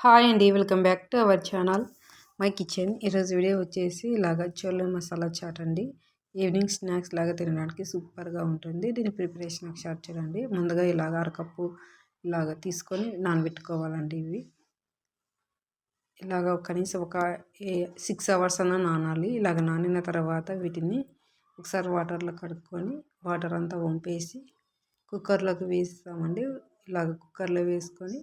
Hi అండి, welcome back to our channel my kitchen. ఈరోజు video వచ్చేసి ఇలాగ చోలే మసాలా చాట్ అండి. ఈవినింగ్ స్నాక్స్ లాగా తినడానికి సూపర్గా ఉంటుంది. దీని ప్రిపరేషన్ ఒకసారి చూడండి. ముందుగా ఇలాగ అరకప్పు ఇలాగ తీసుకొని నానబెట్టుకోవాలండి. ఇవి ఇలాగ కనీసం ఒక 6 అవర్స్ అన్నా నానాలి. ఇలాగ నానిన తర్వాత వీటిని ఒకసారి వాటర్లో కడుక్కొని వాటర్ అంతా వంపేసి కుక్కర్లోకి వేస్తామండి. ఇలాగ కుక్కర్లో వేసుకొని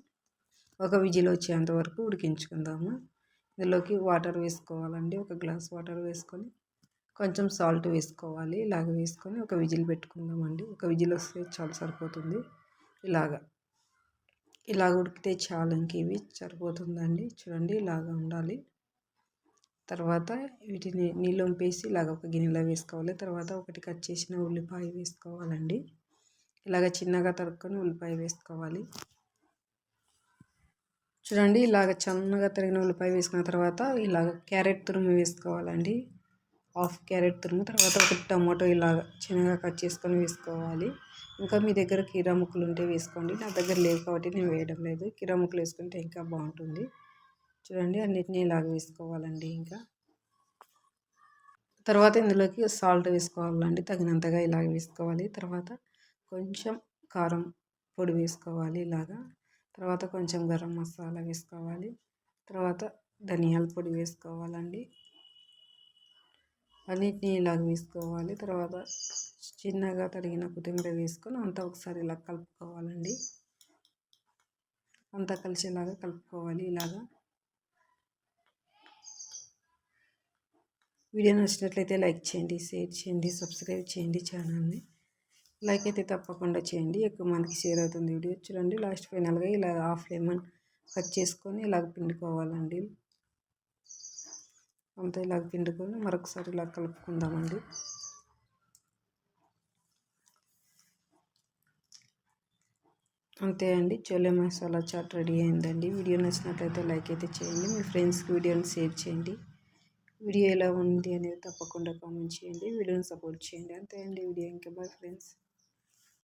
ఒక విజిల్ వచ్చేంత వరకు ఉడికించుకుందాము. ఇందులోకి వాటర్ వేసుకోవాలండి. ఒక గ్లాస్ వాటర్ వేసుకొని కొంచెం సాల్ట్ వేసుకోవాలి. ఇలాగ వేసుకొని ఒక విజిల్ పెట్టుకుందామండి. ఒక విజిల్ వస్తే చాలా సరిపోతుంది. ఇలాగ ఉడికితే చాలు, ఇంక ఇవి సరిపోతుందండి. చూడండి, ఇలాగ ఉండాలి. తర్వాత వీటిని నీళ్ళు వంపేసి ఇలాగ ఒక గిన్నెలో వేసుకోవాలి. తర్వాత ఒకటి కట్ చేసిన ఉల్లిపాయ వేసుకోవాలండి. ఇలాగ చిన్నగా తరుక్కొని ఉల్లిపాయ వేసుకోవాలి. చూడండి, ఇలాగ సన్నగా తరిగిన ఉల్లిపాయ వేసుకున్న తర్వాత ఇలాగ క్యారెట్ తురుము వేసుకోవాలండి. హాఫ్ క్యారెట్ తురుము, తర్వాత ఒక టమాటో ఇలాగ చిన్నగా కట్ చేసుకొని వేసుకోవాలి. ఇంకా మీ దగ్గర కీరా ముక్కలు ఉంటే వేసుకోండి. నా దగ్గర లేవు కాబట్టి నేను వేయడం లేదు. కీరా ముక్కలు వేసుకుంటే ఇంకా బాగుంటుంది. చూడండి, అన్నిటినీ ఇలాగ వేసుకోవాలండి. ఇంకా తర్వాత ఇందులోకి సాల్ట్ వేసుకోవాలండి, తగినంతగా ఇలాగ వేసుకోవాలి. తర్వాత కొంచెం కారం పొడి వేసుకోవాలి ఇలాగా. తర్వాత కొంచెం గరం మసాలా వేసుకోవాలి. తర్వాత ధనియాల పొడి వేసుకోవాలండి. అన్నిటినీ ఇలాగ వేసుకోవాలి. తర్వాత చిన్నగా తరిగిన కొత్తిమీర వేసుకొని అంతా ఒకసారి ఇలా కలుపుకోవాలండి. అంతా కలిసేలాగా కలుపుకోవాలి. ఇలాగా వీడియో నచ్చినట్లయితే లైక్ చేయండి, షేర్ చేయండి, సబ్స్క్రైబ్ చేయండి ఛానల్ని. లైక్ అయితే తప్పకుండా చేయండి, ఎక్కువ మందికి షేర్ అవుతుంది వీడియో. చూడండి, లాస్ట్ ఫైనల్గా ఇలా హాఫ్ లెమన్ కట్ చేసుకొని ఇలాగ పిండుకోవాలండి. అంతా ఇలాగ పిండుకొని మరొకసారి ఇలా కలుపుకుందామండి. అంతే అండి, చోలే మసాలా చాట్ రెడీ అయిందండి. వీడియో నచ్చినట్లయితే లైక్ అయితే చేయండి, మీ ఫ్రెండ్స్కి వీడియోని షేర్ చేయండి. వీడియో ఎలా ఉంది అనేది తప్పకుండా కామెంట్ చేయండి. వీడియోని సపోర్ట్ చేయండి. అంతే అండి వీడియో. ఇంకా బాయ్ ఫ్రెండ్స్.